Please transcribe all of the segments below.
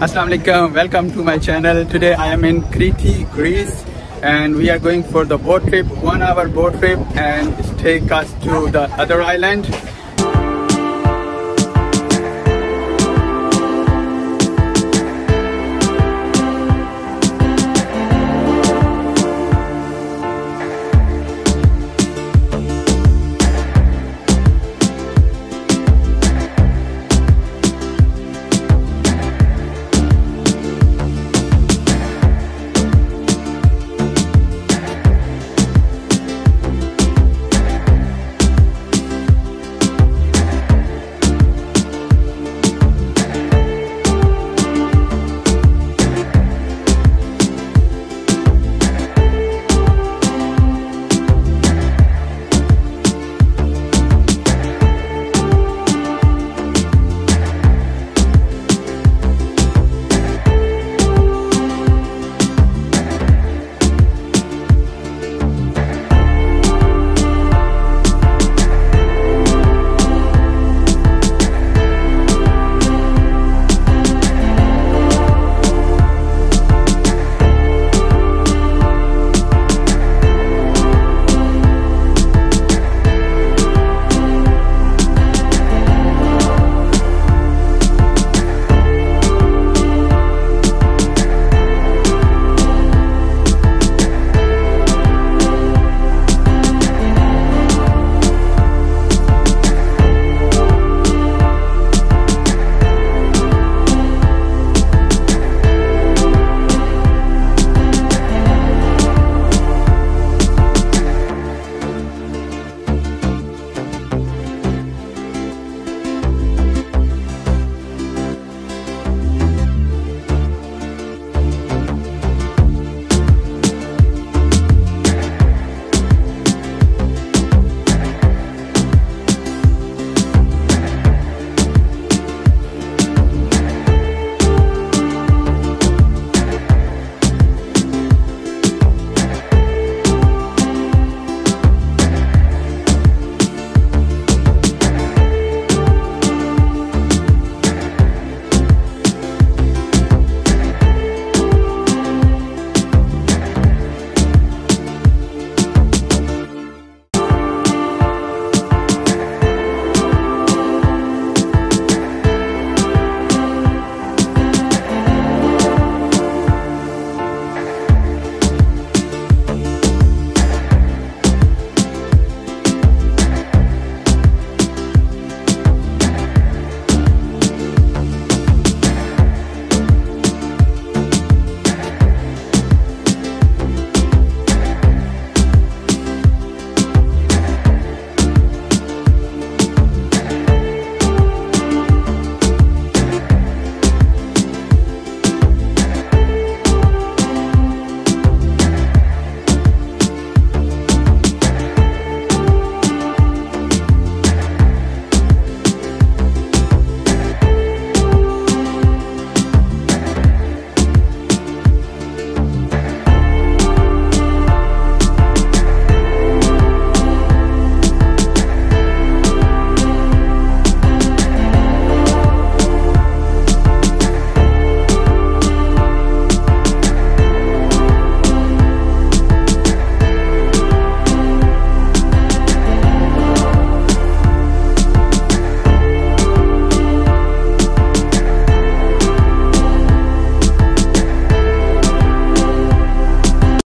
Assalamu alaikum, welcome to my channel. Today I am in Crete, Greece, and we are going for the boat trip, 1 hour boat trip, and take us to the other island.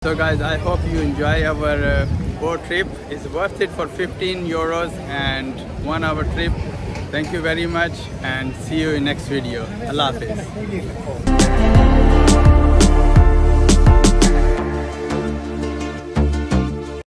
So guys, I hope you enjoy our boat trip. It's worth it for 15 euros and 1 hour trip. Thank you very much and see you in next video. Allah Hafiz.